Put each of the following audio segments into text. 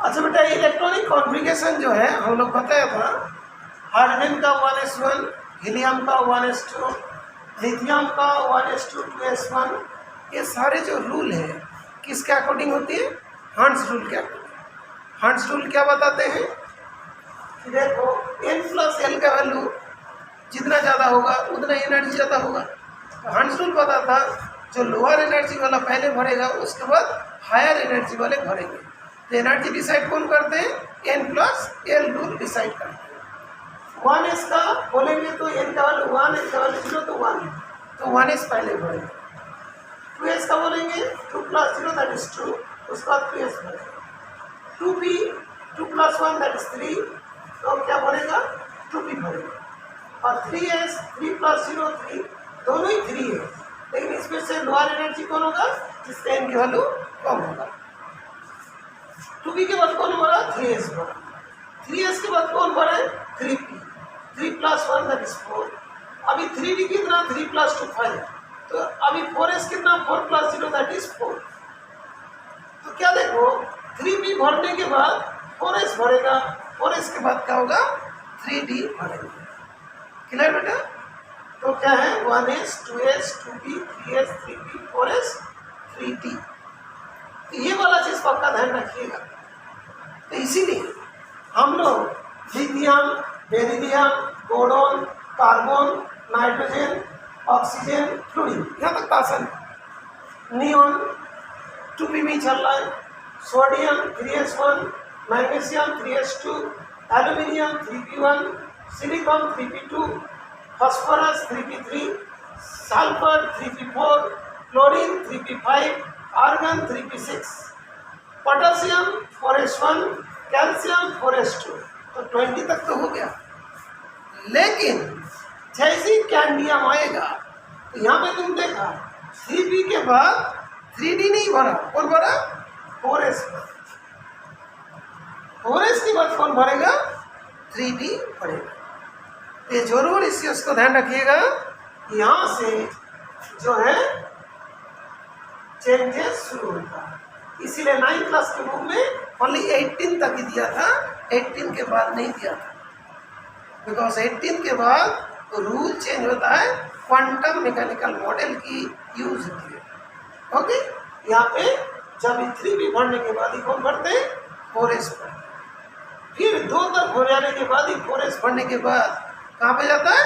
अच्छा बेटा, electronic configuration जो है हम लोग बताया था, हाइड्रोजन का 1s1, हीलियम का 1s2, लिथियम का 1s2 2s1, ये सारे जो रूल है किसके अकॉर्डिंग होती है? हर्ट्ज रूल के अकॉर्डिंग। हर्ट्ज रूल क्या बताते हैं कि देखो n+l का वैल्यू जितना ज़्यादा होगा उतना एनर्जी ज़्यादा होगा। तो हर्ट्ज रूल पता था, जो लोअर एनर्जी वाला पहले भरेगा उसके बाद हायर एनर्जी वाले भरेंगे। तो एनर्जी डिसाइड कौन करते हैं? n+l रूल डिसाइड करते हैं। 1s का बोलेंगे तो n का वैल्यू 1, n का वैल्यू 0 तो 1 है, तो 1s पहले भरेंगे। 2s का बोलेंगे 2 + 0 दैट इज 2, उसके बाद 2s भरेगा। 2p 2 + 1 दैट इज 3, तो क्या भरेगा? 2p भरेगा। और 3s 3 + 0 3, दोनों ही 3 है, लेकिन इसमें से लोअर एनर्जी कौन होगा? जिसका n की वैल्यू कम होगा। 2p के बाद कौन भरा? 3s भरा। 3s के बाद कौन भरा? 3p 3 + 1 that is 4। अभी 3d कितना? 3 + 2 5, तो अभी 4s कितना? 4 + 0 दैट इज 4। तो क्या देखो, 3p भरने के बाद 4s भरेगा, 4s के बाद क्या होगा? 3d भरेगा। क्लियर बेटा? तो क्या है? 1s 2s 2p 3s 3p 4s 3d। तो ये वाला चीज़ पक्का ध्यान रखिएगा। तो इसीलिए हम लोग lithium, beryllium, boron, carbon, nitrogen, oxygen, fluorine, यहाँ तक आसान है। नियॉन 2p में चल रहा है, sodium 3s1, magnesium 3s2, aluminium 3p1, silicon 3p2, phosphorus 3p3, sulphur 3p4, chlorine 3p5, argon 3p6, potassium 4s1, calcium 4s2। तो 20 तक तो हो गया। लेकिन जैसे ही कैडमियम आएगा तो यहाँ पे तुम देखा 3p के बाद 3d नहीं भरा, कौन भरा? 4s। 4s के बाद कौन भरेगा? 3d भरेगा। ये जरूर इस चीज को ध्यान रखिएगा, यहाँ से जो है चेंजेस शुरू होता है। इसीलिए 9th क्लास के बुक में ओनली 18 तक ही दिया था, 18 के बाद नहीं दिया था, बिकॉज 18 के बाद रूल चेंज होता है, क्वांटम मैकेनिकल मॉडल की यूज होती है। ओके, यहाँ पे जब 3p भरने के बाद ही कौन भरते हैं? 4s भरते। फिर 2 तक हो जाने के बाद ही 4s भरने के बाद कहाँ पे जाता है?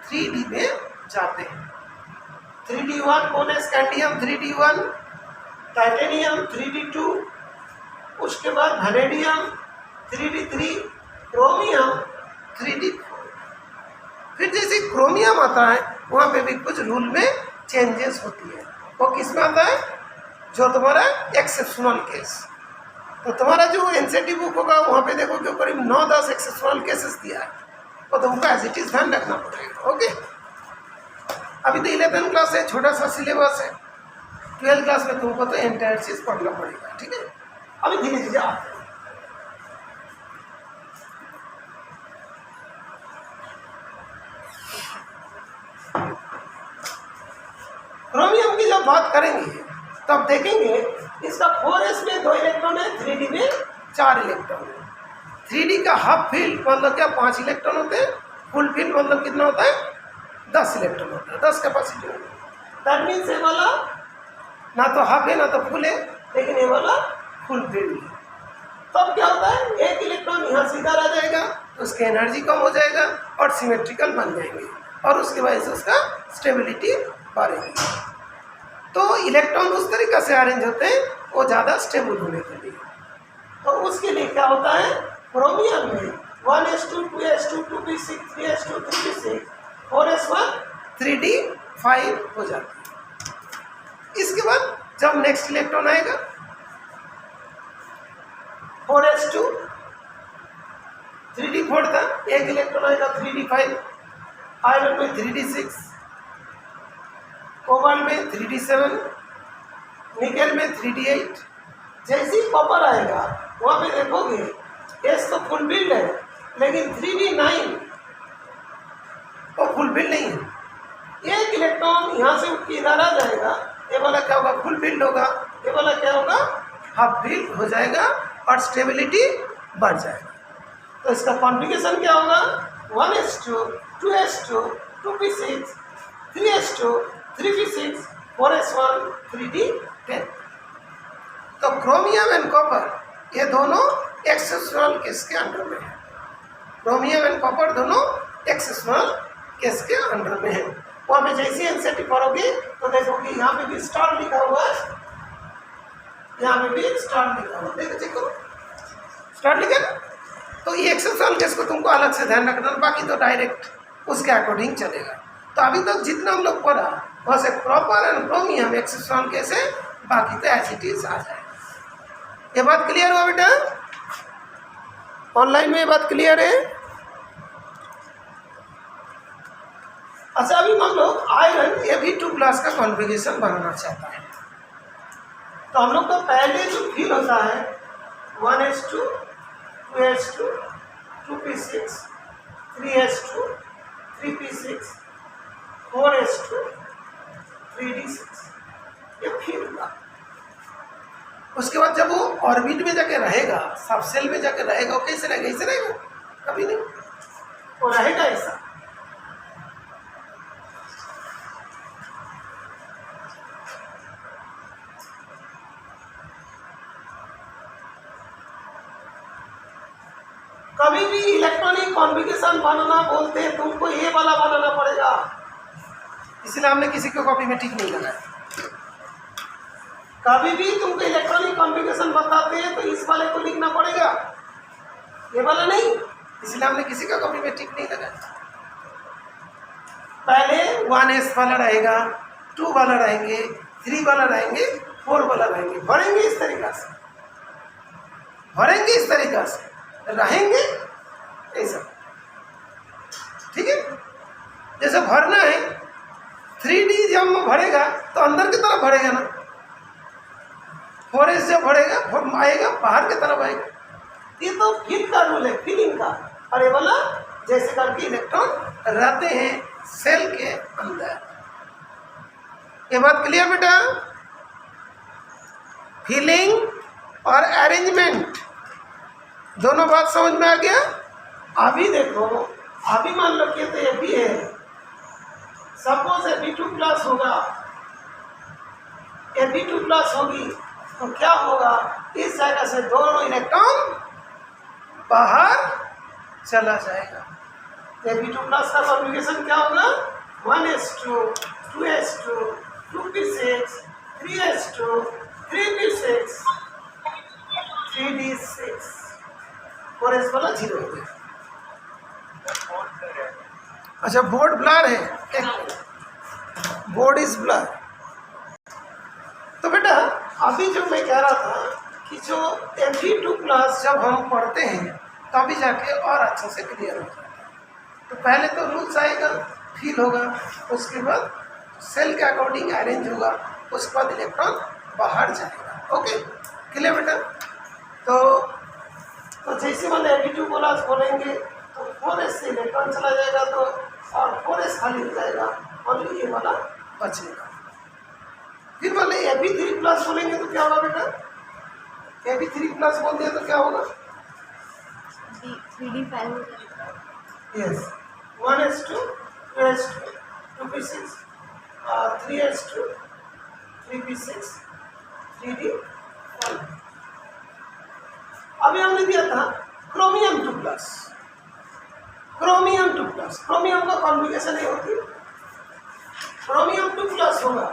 3d में जाते हैं। 3d1 कौन है? स्कैंडियम 3d1, टाइटेनियम 3d2, उसके बाद वैनेडियम 3d3, क्रोमियम 3d4। फिर जैसे क्रोमियम आता है वहाँ पे भी कुछ रूल में चेंजेस होती है। वो किस में आता है? जो तुम्हारा एक्सेप्शनल केस। तो तुम्हारा जो एनसीईआरटी बुक होगा वहाँ पे देखो कि करीब 9-10 एक्सेप्शनल केसेस दिया है, तो तुमको एज इट इज ध्यान रखना पड़ेगा। ओके, अभी तो 11th क्लास है, छोटा सा सिलेबस है। 12th क्लास में तुमको तो एंटायर चीज पढ़ना पड़ेगा, ठीक है? अभी धीरे धीरे आते हैं। क्रोमियम की जब बात करेंगे तब देखेंगे इसका 4s में 2 इलेक्ट्रॉन है, 3d में 4 इलेक्ट्रॉन है। 3d का हाफ फील्ड मतलब क्या? 5 इलेक्ट्रॉन होते हैं। फुल फील्ड मतलब कितना होता है? 10 इलेक्ट्रॉन होता है, 10 कैपेसिटी होती है। दैट मीन्स ये वाला ना तो हाफ है ना तो फुल है, लेकिन ये वाला फुल फील्ड है। तब क्या होता है? एक इलेक्ट्रॉन यहाँ सीधा रह जाएगा, तो उसकी एनर्जी कम हो जाएगा और सिमेट्रिकल बन जाएंगे, और उसकी वजह से उसका स्टेबिलिटी बढ़ेगी। तो इलेक्ट्रॉन उस तरीके से अरेंज होते हैं वो ज़्यादा स्टेबल होने के लिए। तो उसके लिए क्या होता है? क्रोमियम में 1s2 2s2 2p6 3s2 3p6 4s1 3d5 हो जाती है। इसके बाद जब नेक्स्ट इलेक्ट्रॉन आएगा 4s2 3d4 था, एक इलेक्ट्रॉन आएगा 3d5, आयरन में 3d6, कोबाल्ट में 3d7, निकेल में 3d8। जैसे ही कॉपर आएगा वहाँ पे देखोगे एस तो फुल बिल्ड है, लेकिन 3d9 तो फुल बिल्ड नहीं है। एक इलेक्ट्रॉन यहाँ से उठ के इधर आ जाएगा, ये वाला क्या होगा? फुल बिल्ड होगा, ये वाला क्या होगा? हाफ बिल्ड हो जाएगा, और स्टेबिलिटी बढ़ जाएगा। तो इसका कॉन्फ़िगरेशन क्या होगा, 1s2, 2s2, 2p6, 3s2, 3p6, 4s1, 3d10। तो क्रोमियम एंड कॉपर ये दोनों एक्सेप्शनल केस के अंडर में है। क्रोमियम एंड कॉपर दोनों एक्सेप्शनल केस के अंडर में है। वहाँ पे जैसे एनसीईआरटी पढ़ोगे तो देखोगे यहाँ पे भी स्टार लिखा हुआ है, यहाँ पे भी स्टार लिखा हुआ है, देखो चेक करो स्टार लिखा ना। तो ये एक्सेप्शनल केस को तुमको अलग से ध्यान रखना, बाकी तो डायरेक्ट उसके अकॉर्डिंग चलेगा। तो अभी तक जितना हम लोग पढ़ा वहाँ से proper and chromium exceptional case है, बाकी तो एज इट इज आ जाए। ये बात क्लियर हुआ बेटा? ऑनलाइन में ये बात क्लियर है? अच्छा, अभी मान लो आयरन Fe2+ का कॉन्फ़िगरेशन बनाना चाहता है, तो हम लोग का पहले जो फील होता है 1s2, 2s2, 2p6, 3s2, 3p6, 4s2, 3d6, ये फील होगा। उसके बाद जब वो ऑर्बिट में जाके रहेगा, सब सेल में जाके रहेगा, वो कैसे रहेगा? ऐसे रहेगा? कभी नहीं, वो रहेगा ऐसा। कभी भी इलेक्ट्रॉनिक कॉन्फ़िगरेशन बनाना बोलते हैं तुमको ये वाला बनाना पड़ेगा, इसलिए हमने किसी को कॉपी में टिक नहीं लगाया। कभी भी तुमको इलेक्ट्रॉनिक कॉन्फ़िगरेशन बताते हैं तो इस वाले को लिखना पड़ेगा, ये वाला नहीं, इसलिए हमने किसी का कॉपी में टिक नहीं लगाया। पहले 1s वाला रहेगा, 2 वाला रहेंगे, 3 वाला रहेंगे, 4 वाला रहेंगे, भरेंगे इस तरीका से, भरेंगे इस तरीका से, रहेंगे ऐसा, ठीक है। जैसे भरना है 3D जब भरेगा तो अंदर की तरफ भरेगा ना, 4s जब भरेगा आएगा बाहर की तरफ आएगा। ये तो फिल का रूल है, फिलिंग का। और ये वाला जैसे करके इलेक्ट्रॉन रहते हैं सेल के अंदर। ये बात क्लियर बेटा? फिलिंग और अरेंजमेंट दोनों बात समझ में आ गया? अभी देखो, अभी मान लो कि तो ये भी है, सपोज Fe2+ होगा, Fe2+ होगी तो क्या होगा, इस जगह से दोनों इलेक्ट्रॉन बाहर चला जाएगा। Fe2+ का कॉन्फ़िगरेशन क्या होगा, 1s2, 2s2, 2p6, 3s2, 3p6, 3d6, 4s वाला 0 हो गया। अच्छा, बोर्ड ब्लर है, बोर्ड इज ब्लर। तो बेटा अभी जो मैं कह रहा था कि जो Fe2+ जब हम पढ़ते हैं तभी जाके और अच्छे से क्लियर हो जाता है। तो पहले तो रूल्स आएगा, फील होगा, उसके बाद सेल के अकॉर्डिंग अरेंज होगा, उसके बाद इलेक्ट्रॉन बाहर जाएगा। ओके क्लियर बेटा? तो जैसे मैंने Fe2+ बोलेंगे तो 4s से इलेक्ट्रॉन चला जाएगा, तो और 4s खाली हो जाएगा, और ये वाला बचेगा। फिर बोले Fe3+ बोलेंगे तो क्या होगा बेटा? Fe3+ बोल दिया तो क्या होगा? 3d5 हो जाएगा। Yes, 1s2, 2s2, 2p6, 3s2, 3p6, 3d5। अभी हमने दिया था क्रोमियम 2+, क्रोमियम 2+, क्रोमियम का कॉन्फ़िगरेशन ये होती है, क्रोमियम 2+ होगा,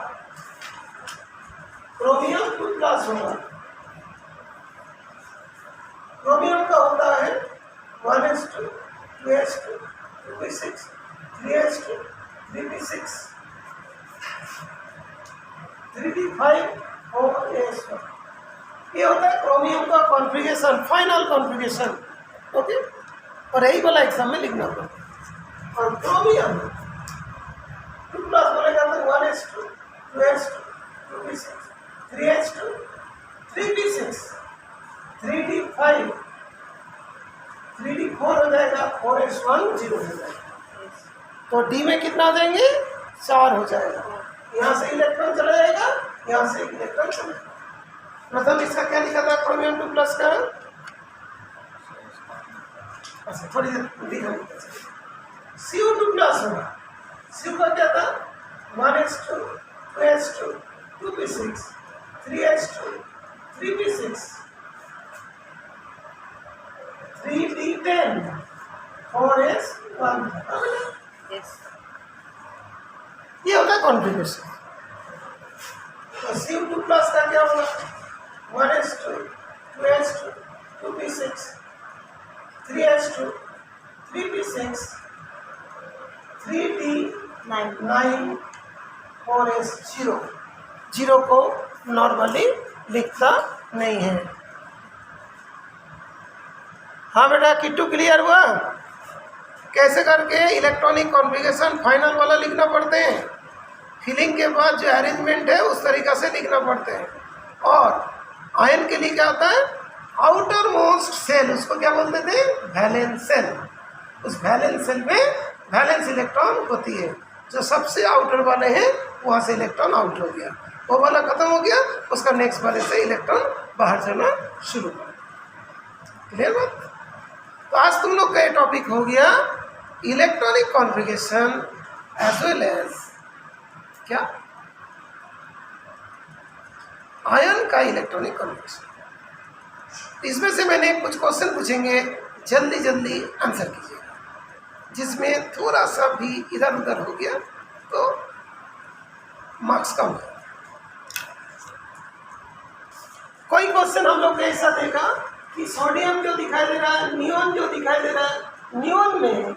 क्रोमियम 2+ होगा। क्रोमियम का होता है 1s2, 2s2, 2p6, 3s2, 3p6, 3d5, 4s1। ये होता है क्रोमियम का कॉन्फ़िगरेशन, फाइनल कॉन्फ़िगरेशन। ओके, और यही वाला एग्जाम में लिखना पड़ेगा। और क्रोमियम 2+ बोलेगा तो 1s2, 2s2, 2p6, 3s2, 3p6, 3d5, 3d4 हो जाएगा, 4s1 0 हो जाएगा। तो डी में कितना देंगे? 4 हो जाएगा। यहाँ से इलेक्ट्रॉन चला जाएगा, यहाँ से इलेक्ट्रॉन चला जाएगा। प्रथम इसका क्या लिखा था क्रोमियम 2+ का? अच्छा थोड़ी देर लिखा CO2 प्लस होगा, CO का क्या था 1s2 2s2 2p6 3s2 3p6 3d10 4s1 ये होता है कॉन्फ़िगरेशन। तो CO2 प्लस का क्या होगा 1s2 2s2 2p6 3s2 3p6 3d9 4s0 zero को नॉर्मली लिखता नहीं है। हाँ बेटा किट्टू क्लियर हुआ? कैसे करके इलेक्ट्रॉनिक कॉन्फ़िगरेशन फाइनल वाला लिखना पड़ते हैं, फिलिंग के बाद जो अरेंजमेंट है उस तरीक़ा से लिखना पड़ते हैं। और आयन के लिए क्या होता है आउटर मोस्ट सेल, उसको क्या बोलते थे वैलेंस सेल। उस वैलेंस सेल में वैलेंस इलेक्ट्रॉन होती है, जो सबसे आउटर वाले हैं वहाँ से इलेक्ट्रॉन आउट हो गया, वो वाला खत्म हो गया, उसका नेक्स्ट वाले से इलेक्ट्रॉन बाहर जाना शुरू कर। क्लियर बात? तो आज तुम लोग का ये टॉपिक हो गया electronic configuration as well as क्या आयन का इलेक्ट्रॉनिक कॉन्फ़िगरेशन। इसमें से मैंने कुछ क्वेश्चन पूछेंगे, जल्दी जल्दी आंसर कीजिएगा, जिसमें थोड़ा सा भी इधर उधर हो गया तो मार्क्स कम हो। कोई क्वेश्चन हम लोग ने ऐसा देखा कि सोडियम जो दिखाई दे रहा है, नियॉन जो दिखाई दे रहा है, नियॉन में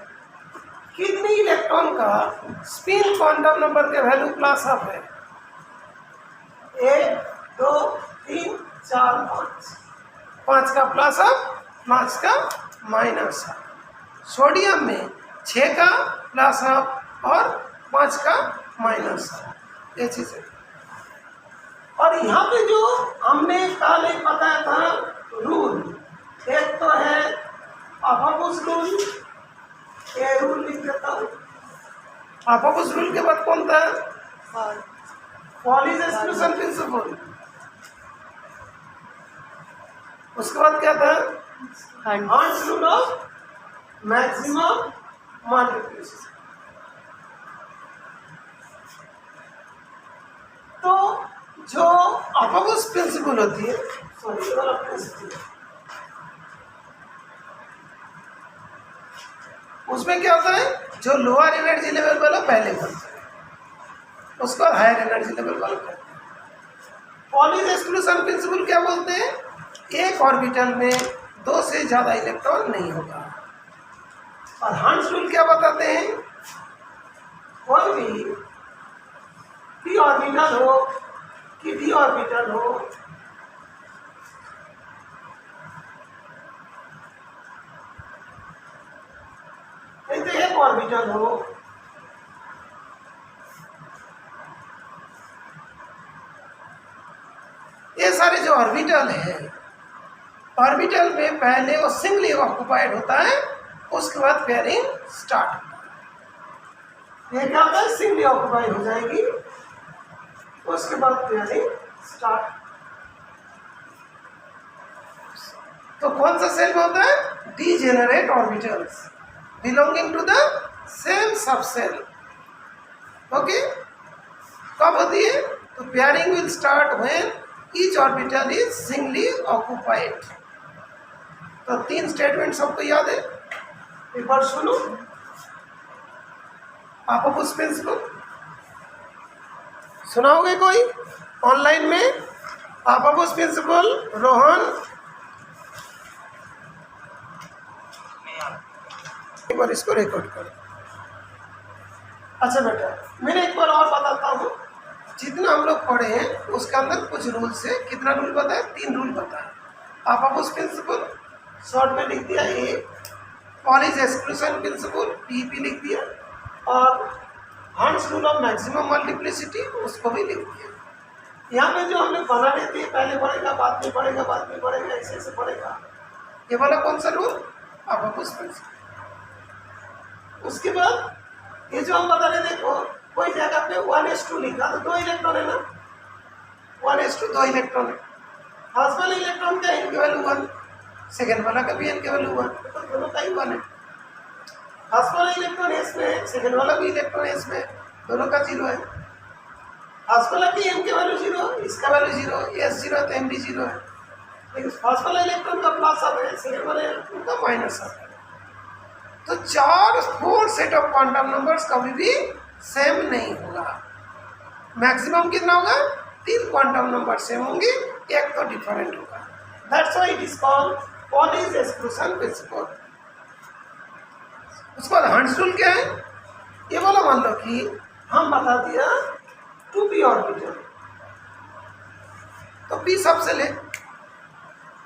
कितनी इलेक्ट्रॉन का स्पिन क्वांटम नंबर के वैल्यू क्लास ऑफ है 1 2 3 4 5 5 का प्लस ऑफ 5 का माइनस ऑफ। सोडियम में 6 का प्लस ऑफ और 5 का माइनस ऑफ, ये चीज़ है। और यहाँ पे जो हमने कल एक बताया था रूल, एक तो है अफाबुस रूल, ये रूल लिख देता हूँ। अफाबुस रूल के बाद कौन था पॉलीज एक्सक्लूजन प्रिंसिपल, उसके बाद क्या था hertz rule of maximum multiplicity. तो जो अफाबुस प्रिंसिपल होती है, सॉरी वाला प्रिंसिपल, उसमें क्या होता है जो लोअर एनर्जी लेवल वाला पहले बनता है, उसको हायर एनर्जी लेवल वाला कहते हैं। पॉलीज एक्सक्लूजन प्रिंसिपल क्या बोलते हैं, एक ऑर्बिटल में 2 से ज़्यादा इलेक्ट्रॉन नहीं होगा। और हर्ट्ज रूल क्या बताते हैं, कोई भी पी ऑर्बिटल हो कि डी ऑर्बिटल हो, एक ऑर्बिटल हो, ये सारे जो ऑर्बिटल है, ऑर्बिटल में पहले वो सिंगली ऑक्युपाइड होता है, उसके बाद पेयरिंग स्टार्ट होता है। ये क्या होता है सिंगली ऑक्युपाइड हो जाएगी, उसके बाद पेयरिंग स्टार्ट। तो कौन सा सेल में होता है degenerate orbitals belonging to the same subshell. Okay, कब होती है तो pairing will start when each orbital is singly occupied. तो 3 स्टेटमेंट सबको याद है, एक बार सुनो। अफाबुस प्रिंसिपल सुनाओगे कोई ऑनलाइन में? अफाबुस प्रिंसिपल रोहन, एक बार इसको रिकॉर्ड करो। अच्छा बेटा, मैंने एक बार और बताता हूँ, जितना हम लोग पढ़े हैं उसके अंदर कुछ रूल्स है। कितना रूल बताया? 3 रूल बताया। अफाबुस प्रिंसिपल शॉर्ट में लिख दिया ए, पॉलीज एक्सक्लूजन प्रिंसिपल पीपी लिख दिया, और hertz rule of maximum multiplicity उसको भी लिख दिया। यहाँ पे जो हमने बना लेते हैं, पहले पढ़ेगा बाद में पढ़ेगा बाद में पढ़ेगा, ऐसे ऐसे पढ़ेगा। ये वाला कौन सा रूल? अफाबुस प्रिंसिपल। उसके बाद ये जो हम बता रहे, देखो कोई जगह पे 1s2 लिखा तो 2 इलेक्ट्रॉन है ना, 1s2 2 इलेक्ट्रॉन है। फर्स्ट वाले इलेक्ट्रॉन का वैल्यू 1, सेकेंड वाला का भी n की वैल्यू 1, तो दोनों का ही 1 है। फर्स्ट वाला इलेक्ट्रॉन s में है, सेकेंड वाला भी इलेक्ट्रॉन s में, दोनों का 0 है। फर्स्ट वाला की n की वैल्यू 0, इसका वैल्यू 0, s 0 है तो m भी 0 है। लेकिन फर्स्ट वाला इलेक्ट्रॉन का प्लस अब है, सेकेंड वाला इलेक्ट्रॉन का माइनस अब है। तो 4 सेट ऑफ क्वांटम नंबर्स कभी भी सेम नहीं होगा। मैक्सिमम कितना होगा? 3 क्वांटम नंबर सेम होंगे, एक तो डिफरेंट होगा। That's why it is called Pauli's exclusion principle. उसके बाद हंस रूल क्या है? ये बोला मान लो कि हम बता दिया 2p ऑर्बिटल, तो p सबसे ले,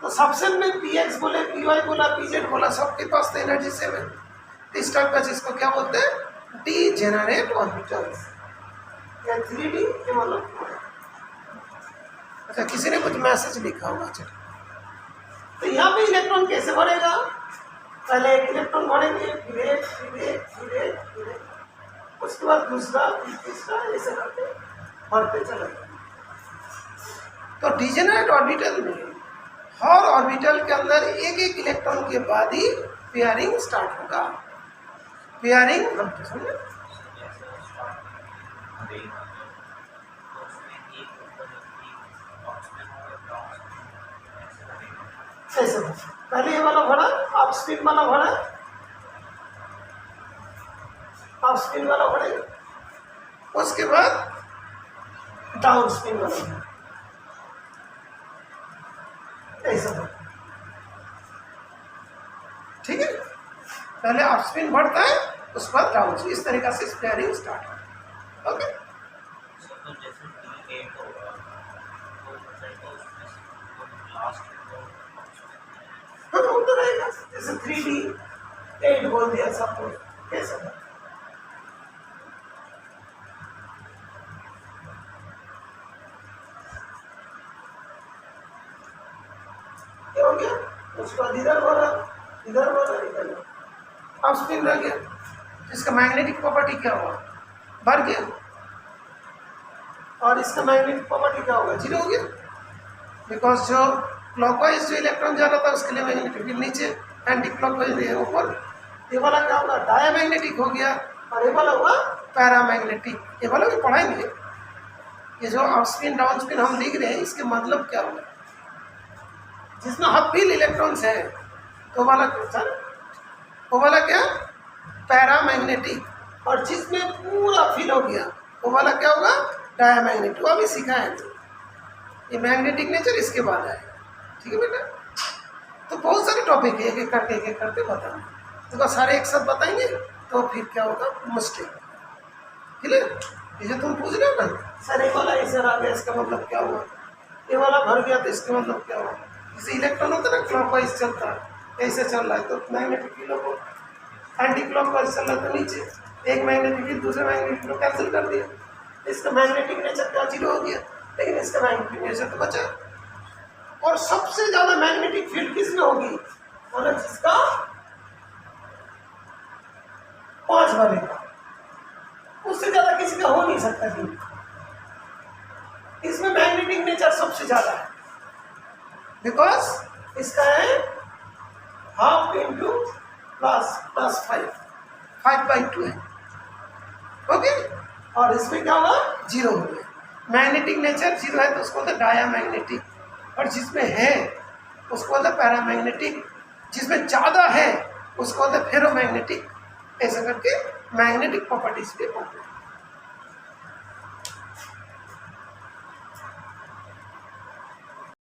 तो सबसे में px बोले, py बोला, pz बोला, सबके पास तो एनर्जी सेम है। इस टाइप का चीज को क्या बोलते हैं? डीजेनरेट ऑर्बिटल्स या 3D ये मतलब। अच्छा, किसी ने कुछ मैसेज लिखा होगा। चलो, तो यहाँ पे इलेक्ट्रॉन कैसे भरेगा? पहले एक इलेक्ट्रॉन भरेंगे, फिर एक, फिर एक, फिर एक, फिर एक, उसके बाद दूसरा, फिर तीसरा, ऐसे करके भरते चलेगा। तो डीजेनरेट ऑर्बिटल में हर ऑर्बिटल के अंदर एक एक इलेक्ट्रॉन के बाद ही पेयरिंग स्टार्ट होगा। पेयरिंग हम तो समझे ऐसे पहले ये वाला भरा, आप स्पिन वाला भरा, आप स्पिन वाला भरेगा, उसके बाद डाउन स्पिन वाला भरा, ऐसा। ठीक है, पहले अप स्पिन बढ़ता है, उसके बाद डाउन, इस तरीका से पेयरिंग स्टार्ट है। ओके, हाँ वो तो रहेगा। जैसे 3D 8 बोल दिया सबको, कैसा था? क्या हो गया? उसके बाद इधर बोला, इधर बोला, इधर अब स्पिन रह गया। इसका मैग्नेटिक प्रॉपर्टी क्या होगा? बढ़ गया। और इसका मैग्नेटिक प्रॉपर्टी क्या होगा? 0 हो गया। बिकॉज जो क्लॉकवाइज जो इलेक्ट्रॉन जा रहा था उसके लिए मैग्नेटिक फील्ड नीचे, एंटी क्लॉकवाइज ऊपर। ये वाला क्या होगा? डायमैग्नेटिक हो गया, और ये वाला हुआ पैरामैग्नेटिक। ये वाला भी पढ़ाएंगे। ये जो अप स्पिन डाउन स्पिन हम लिख रहे हैं, इसके मतलब क्या होगा? जिसमें हाफ फील्ड इलेक्ट्रॉन्स है तो वाला क्या? वो वाला क्या? पैरामैग्नेटिक। और जिसमें पूरा फिल हो गया वो वाला क्या होगा? डायमैग्नेटिक। वो अभी सीखा है। ये मैग्नेटिक नेचर इसके बाद आएगा। ठीक है बेटा? तो बहुत सारे टॉपिक है, एक एक करते बताना। तो सारे एक साथ बताएंगे तो फिर क्या होगा? मुश्किल। ठीक है? ये जो तुम पूछ रहे हो ना, सर ये वाला ऐसे आ गया, इसका मतलब क्या हुआ? ये वाला भर गया तो इसका मतलब क्या हुआ? जैसे इलेक्ट्रॉन होता है ना, क्लॉकवाइज चलता है, ऐसे चल रहा है तो मैग्नेटिक फील्ड को, एंटी क्लॉकवाइज चल रहा है तो नीचे, एक मैग्नेटिक फील्ड दूसरे मैग्नेटिक फील्ड को कैंसिल कर दिया। इसका मैग्नेटिक नेचर क्या 0 हो गया, लेकिन इसका मैग्नेटिक नेचर तो बचा। और सबसे ज्यादा मैग्नेटिक फील्ड किसमें होगी? मतलब जिसका 5 बनेगा, उससे ज्यादा किसी का हो नहीं सकता। इसमें मैग्नेटिक नेचर सबसे ज्यादा है, बिकॉज इसका है हाफ इंटू प्लस 5/2 है। ओके, और इसमें क्या होगा? 0 हो गया। मैग्नेटिक नेचर 0 है तो उसको बोलते डायामैग्नेटिक, और जिसमें है उसको बोलते पैरामैग्नेटिक, जिसमें ज़्यादा है उसको बोलते फेरोमैग्नेटिक। ऐसा करके मैग्नेटिक प्रॉपर्टीज पे पढ़ते हैं।